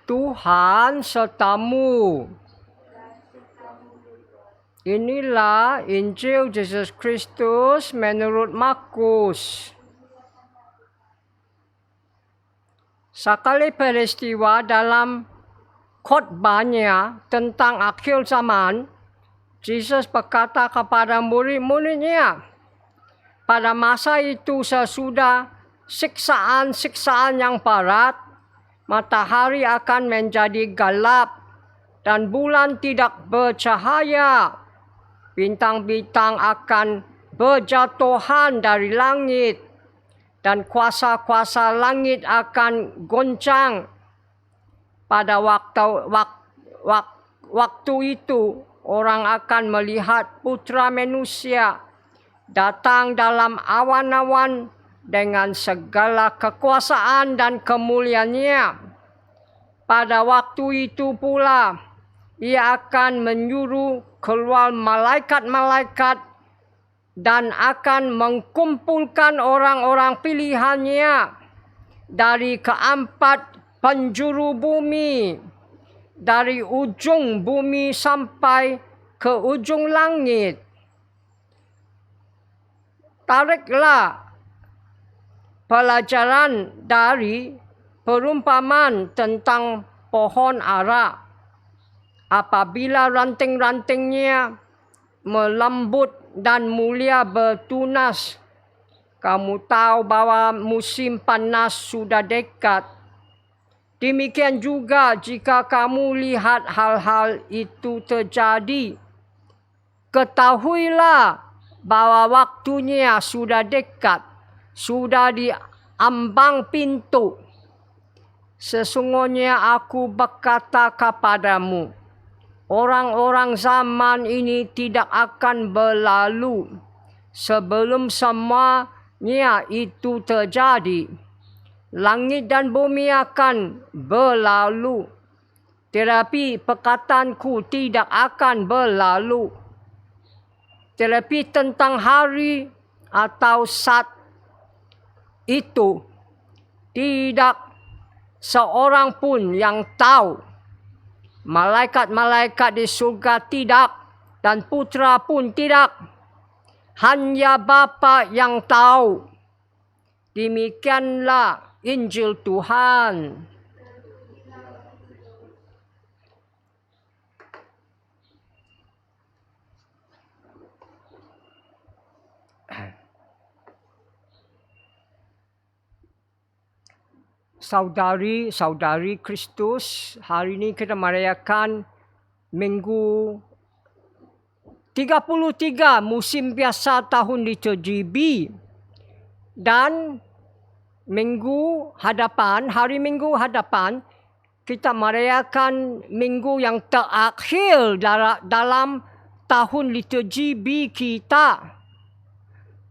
Tuhan sertamu. Inilah Injil Yesus Kristus menurut Markus. Sekali peristiwa dalam khotbahnya tentang akhir zaman, Yesus berkata kepada murid-muridnya, pada masa itu sesudah siksaan-siksaan yang berat, matahari akan menjadi gelap dan bulan tidak bercahaya. Bintang-bintang akan berjatuhan dari langit dan kuasa-kuasa langit akan goncang. Pada waktu itu orang akan melihat Putra Manusia datang dalam awan-awan dengan segala kekuasaan dan kemuliaannya. Pada waktu itu pula ia akan menyuruh keluar malaikat-malaikat dan akan mengkumpulkan orang-orang pilihannya dari keempat penjuru bumi, dari ujung bumi sampai ke ujung langit. Tariklah pelajaran dari perumpamaan tentang pohon ara. Apabila ranting-rantingnya melembut dan mulia bertunas, kamu tahu bahwa musim panas sudah dekat. Demikian juga jika kamu lihat hal-hal itu terjadi, ketahuilah bahwa waktunya sudah dekat, sudah di ambang pintu. Sesungguhnya aku berkata kepadamu, orang-orang zaman ini tidak akan berlalu sebelum semuanya itu terjadi. Langit dan bumi akan berlalu, tetapi perkataanku tidak akan berlalu. Tetapi tentang hari atau saat itu tidak seorang pun yang tahu. Malaikat-malaikat di surga tidak, dan Putra pun tidak. Hanya Bapa yang tahu. Demikianlah Injil Tuhan. Saudari-saudari Kristus, hari ini kita merayakan Minggu 33 musim biasa tahun liturgi B. Dan hari Minggu hadapan, kita merayakan minggu yang terakhir dalam tahun liturgi B kita.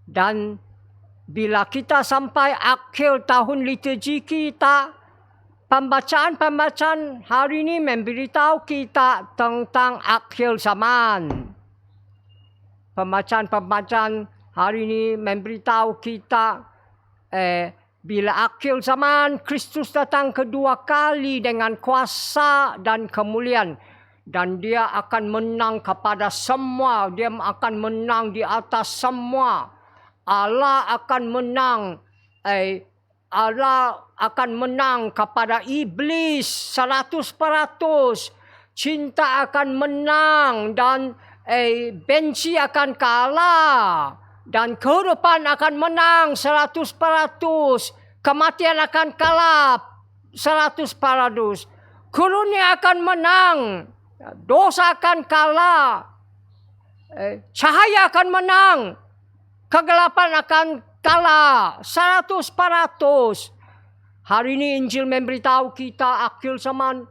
Dan bila kita sampai akhir tahun liturgi kita, pembacaan hari ini memberitahu kita tentang akhir zaman. Pembacaan hari ini memberitahu kita bila akhir zaman Kristus datang kedua kali dengan kuasa dan kemuliaan. Dan dia akan menang kepada semua. Dia akan menang di atas semua. Allah akan menang kepada iblis 100%. Cinta akan menang dan benci akan kalah. Dan kehidupan akan menang 100%. Kematian akan kalah 100%. Karunia akan menang. Dosa akan kalah. Cahaya akan menang. Kegelapan akan kalah 100%. Hari ini Injil memberitahu kita akhir zaman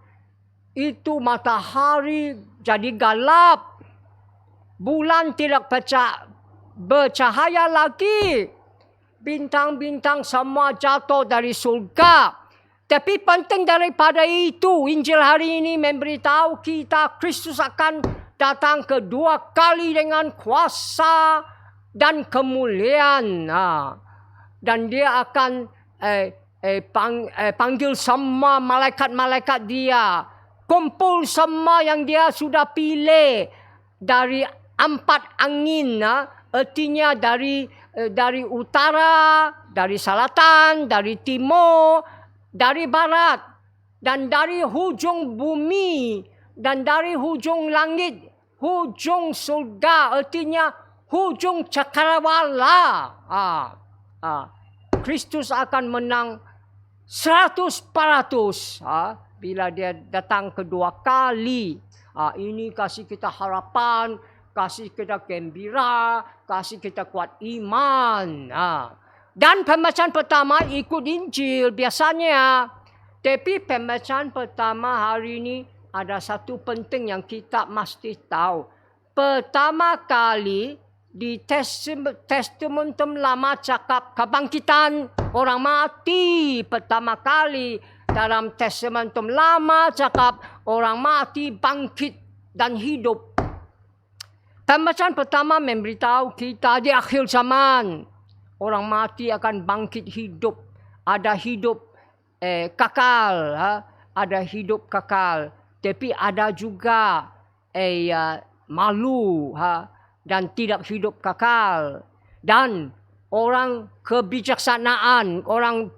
itu matahari jadi gelap. Bulan tidak bercahaya lagi. Bintang-bintang semua jatuh dari surga. Tapi penting daripada itu, Injil hari ini memberitahu kita Kristus akan datang kedua kali dengan kuasa dan kemuliaan. Dan dia akan panggil semua malaikat-malaikat dia. Kumpul semua yang dia sudah pilih dari 4 angin. Artinya dari utara, dari selatan, dari timur, dari barat, dan dari hujung bumi, dan dari hujung langit, hujung surga, artinya hujung cakrawala. Kristus akan menang 100%. Bila dia datang kedua kali. Ini kasih kita harapan, kasih kita gembira, kasih kita kuat iman. Dan pembacaan pertama ikut Injil biasanya. Tapi pembacaan pertama hari ini ada satu penting yang kita mesti tahu. Pertama kali di Testamentum Lama cakap kebangkitan orang mati. Pertama kali dalam Testamentum Lama cakap orang mati bangkit dan hidup. Pembacaan pertama memberitahu kita di akhir zaman orang mati akan bangkit hidup. Ada hidup kekal. Ada hidup kekal. Tapi ada juga malu dan tidak hidup kekal. Dan orang kebijaksanaan, orang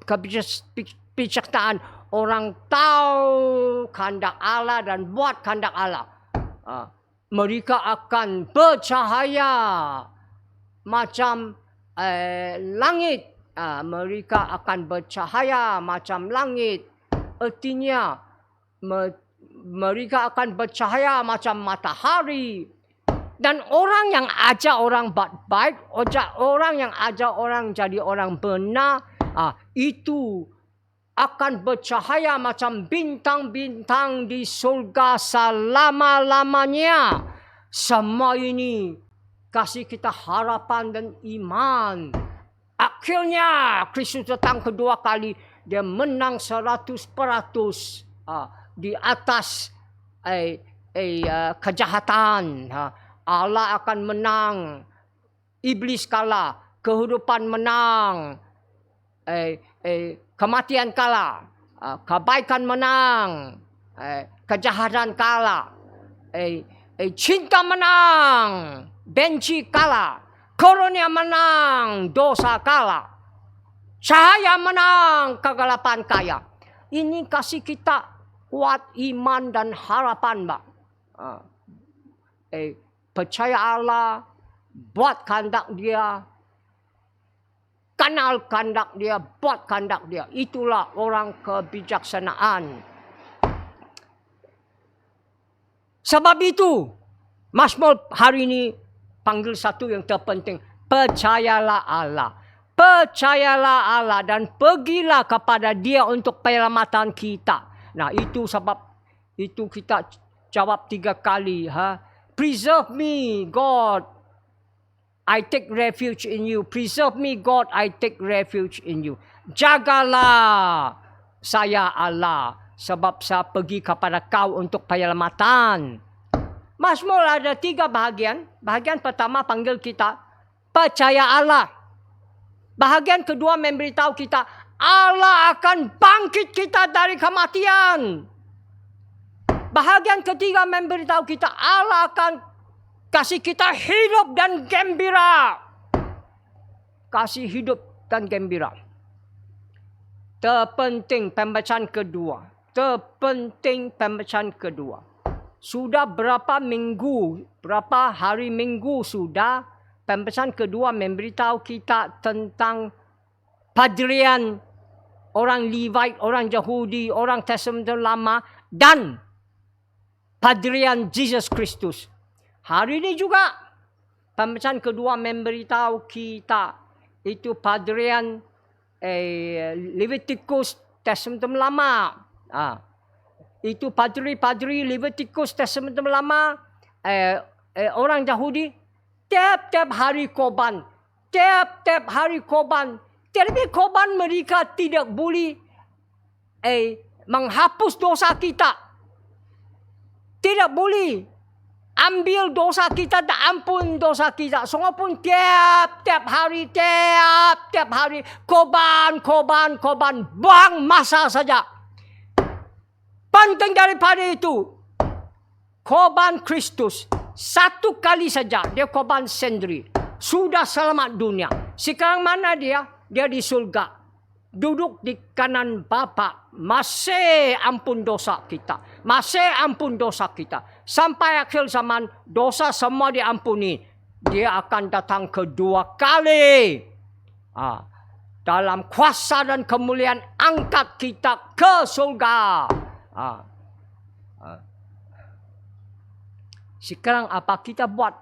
tahu kehendak Allah dan buat kehendak Allah. Mereka akan bercahaya macam langit. Mereka akan bercahaya macam langit. Artinya mereka akan bercahaya macam matahari. Dan orang yang ajar orang baik, orang yang ajar orang jadi orang benar, itu akan bercahaya macam bintang-bintang di surga selama-lamanya. Semua ini kasih kita harapan dan iman. Akhirnya Kristus datang kedua kali. Dia menang 100% di atas kejahatan. Allah akan menang. Iblis kalah. Kehidupan menang. Kematian kalah, kebaikan menang, kejahatan kalah, cinta menang, benci kalah, karunia menang, dosa kalah, cahaya menang, kegelapan kaya. Ini kasih kita kuat iman dan harapan, Mbak. Percaya Allah, buat kehendak Dia. Kenal kehendak Dia, buat kehendak Dia. Itulah orang kebijaksanaan. Sebab itu, Mazmur hari ini panggil satu yang terpenting. Percayalah Allah. Percayalah Allah dan pergilah kepada Dia untuk penyelamatan kita. Nah, itu sebab itu kita jawab 3 kali. Preserve me, God. I take refuge in you. Preserve me, God. I take refuge in you. Jagalah saya Allah. Sebab saya pergi kepada kau untuk penyelamatan. Mazmur ada 3 bahagian. Bahagian pertama panggil kita percaya Allah. Bahagian kedua memberitahu kita Allah akan bangkit kita dari kematian. Bahagian ketiga memberitahu kita Allah akan kasih kita hidup dan gembira. Kasih hidup dan gembira. Terpenting pembacaan kedua. Sudah berapa hari minggu sudah pembacaan kedua memberitahu kita tentang padrian orang Levite, orang Yahudi, orang Testament Lama dan padrian Yesus Kristus. Hari ini juga pembacaan kedua memberitahu kita itu padrian Leviticus Testament Lama. Itu padri-padri Leviticus Testament Lama orang Yahudi tiap-tiap hari korban. Tapi korban mereka tidak boleh menghapus dosa kita. Tidak boleh. ambil dosa kita dan ampun dosa kita. Semua pun tiap hari, tiap hari korban, buang masa saja. Penting daripada itu, korban Kristus satu kali saja dia korban sendiri, sudah selamat dunia. Sekarang mana dia? Dia di surga, duduk di kanan Bapa, masih ampun dosa kita, sampai akhir zaman dosa semua diampuni. Dia akan datang kedua kali, dalam kuasa dan kemuliaan angkat kita ke surga. Sekarang apa kita buat?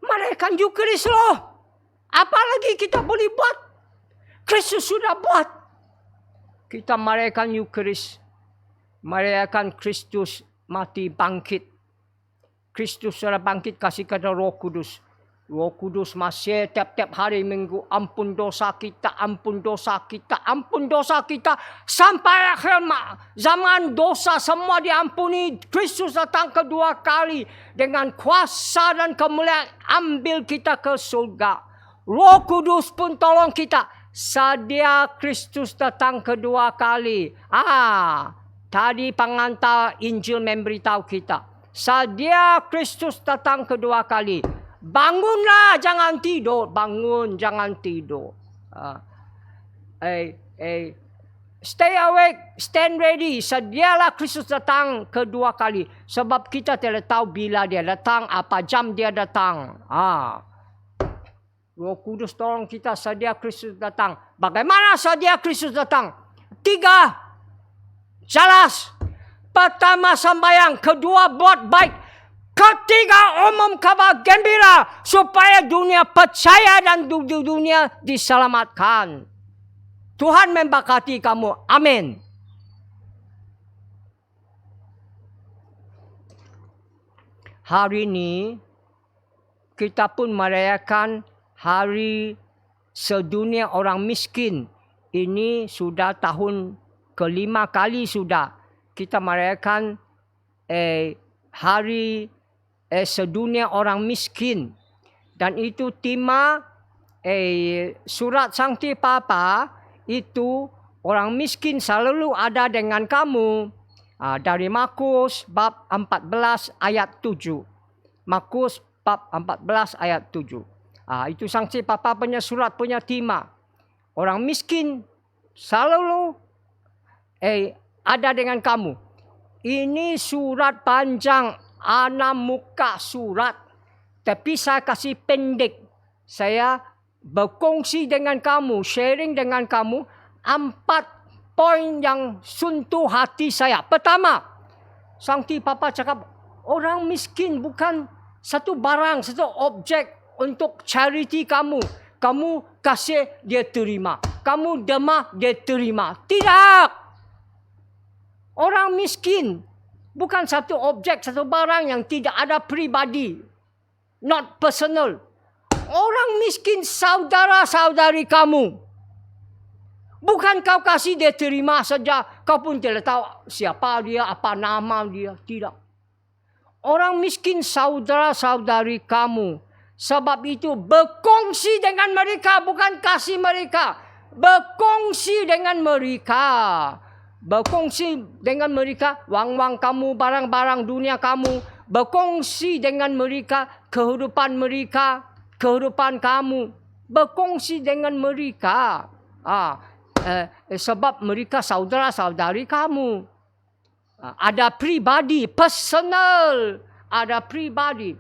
Merayakan Eucharis loh. Apa lagi kita boleh buat? Kristus sudah buat. Kita merayakan Eucharis, merayakan Kristus mati bangkit. Kristus sudah bangkit, kasih kepada Roh Kudus. Roh Kudus masih tiap-tiap hari minggu ampun dosa kita, sampai akhir zaman dosa semua diampuni. Kristus datang kedua kali dengan kuasa dan kemuliaan ambil kita ke surga. Roh Kudus pun tolong kita. Sadia Kristus datang kedua kali. Tadi pengantar Injil memberitahu kita. Sadia Kristus datang kedua kali. Bangunlah, jangan tidur. Bangun, jangan tidur. Stay awake, stand ready. Sedialah Kristus datang kedua kali. Sebab kita tidak tahu bila dia datang, apa jam dia datang. Roh Kudus tolong kita sedia Kristus datang. Bagaimana sedia Kristus datang? 3. Jelas. Pertama sembahyang, kedua buat baik, ketiga umum kabar gembira supaya dunia percaya dan dunia diselamatkan. Tuhan memberkati kamu. Amin. Hari ini kita pun merayakan Hari Sedunia Orang Miskin. Ini sudah tahun ke-5 kali sudah kita merayakan Hari Sedunia Orang Miskin. Dan itu tema surat Sancti Papa itu, orang miskin selalu ada dengan kamu. Dari Markus bab 14 ayat 7. Markus bab 14 ayat 7. Itu Sancti Papa punya surat punya tema. Orang miskin selalu ada dengan kamu. Ini surat panjang, 6 muka surat. Tapi saya kasih pendek. Saya berkongsi dengan kamu, sharing dengan kamu 4 poin yang sentuh hati saya. Pertama, Sancti Papa cakap, orang miskin bukan satu barang, satu objek untuk charity kamu. Kamu kasih, dia terima. Kamu demah, dia terima. Tidak. Orang miskin bukan satu objek, satu barang yang tidak ada pribadi. Not personal. Orang miskin saudara-saudari kamu. Bukan kau kasih dia terima saja. Kau pun tidak tahu siapa dia, apa nama dia. Tidak. Orang miskin saudara-saudari kamu. Sebab itu berkongsi dengan mereka, bukan kasih mereka. Berkongsi dengan mereka. Berkongsi dengan mereka wang-wang kamu, barang-barang dunia kamu. Berkongsi dengan mereka kehidupan mereka, kehidupan kamu. Berkongsi dengan mereka. Sebab mereka saudara-saudari kamu. Ada pribadi, personal. Ada pribadi.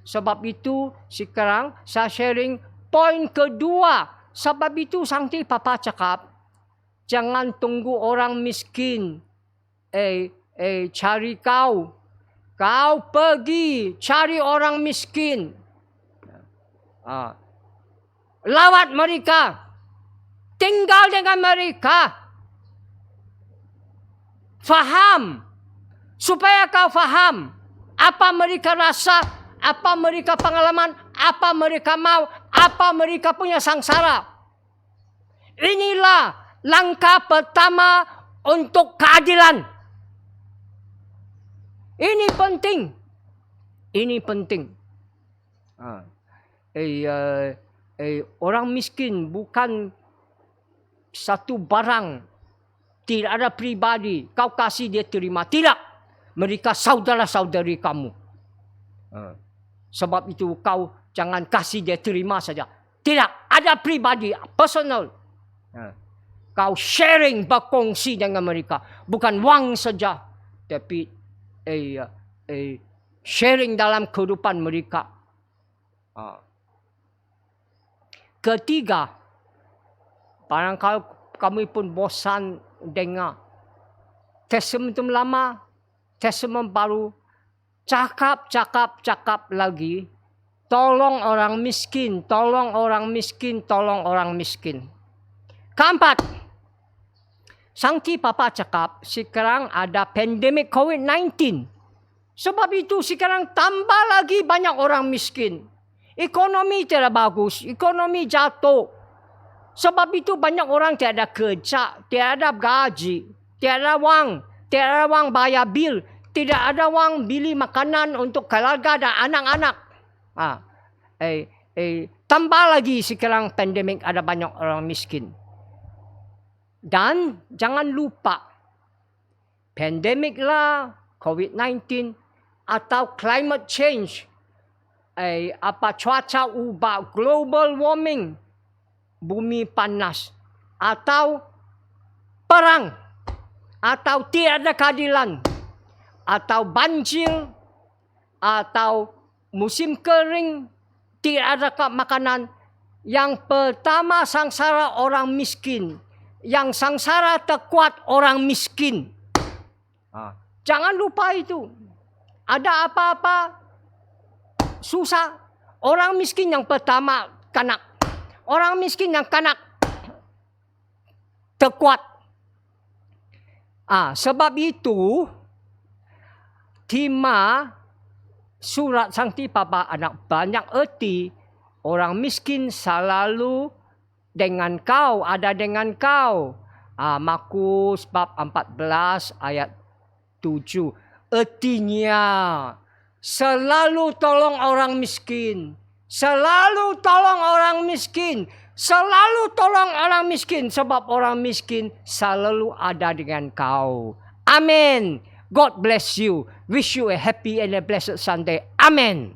Sebab itu sekarang saya sharing poin kedua. Sebab itu Sancti Papa cakap, jangan tunggu orang miskin cari kau. Kau pergi cari orang miskin. Lawat mereka. Tinggal dengan mereka. Faham. Supaya kau faham apa mereka rasa, apa mereka pengalaman, apa mereka mau, apa mereka punya sangsara. Inilah langkah pertama untuk keadilan. Ini penting. Ini penting. Orang miskin bukan satu barang. Tidak ada pribadi. Kau kasih dia terima. Tidak. Mereka saudara-saudari kamu. Sebab itu kau jangan kasih dia terima saja. Tidak. Ada pribadi. Personal. Kau sharing, berkongsi dengan mereka. Bukan wang saja. Tapi sharing dalam kehidupan mereka. Ketiga, barangkali kami pun bosan dengar Testament lama, Testament baru, cakap lagi, tolong orang miskin, tolong orang miskin, tolong orang miskin. Keempat, Sangti Papa cakap sekarang ada pandemik COVID-19. Sebab itu sekarang tambah lagi banyak orang miskin. Ekonomi tidak bagus, ekonomi jatuh. Sebab itu banyak orang tiada kerja, tiada gaji, tiada wang bayar bil, tidak ada wang beli makanan untuk keluarga dan anak-anak. Tambah lagi sekarang pandemik ada banyak orang miskin. Dan jangan lupa, pandemik lah, COVID-19 atau climate change, cuaca ubah, global warming, bumi panas, atau perang, atau tiada keadilan, atau banjir, atau musim kering, tidak ada makanan. Yang pertama sangsara orang miskin. Yang sangsara terkuat orang miskin. Jangan lupa itu. Ada apa-apa susah, orang miskin yang pertama kanak. Orang miskin yang kanak terkuat. Sebab itu tema surat Sangti Papa anak banyak erti. Orang miskin selalu dengan kau, ada dengan kau. Markus bab 14 ayat 7. Ertinya selalu tolong orang miskin. Selalu tolong orang miskin. Selalu tolong orang miskin. Sebab orang miskin selalu ada dengan kau. Amen. God bless you. Wish you a happy and a blessed Sunday. Amen.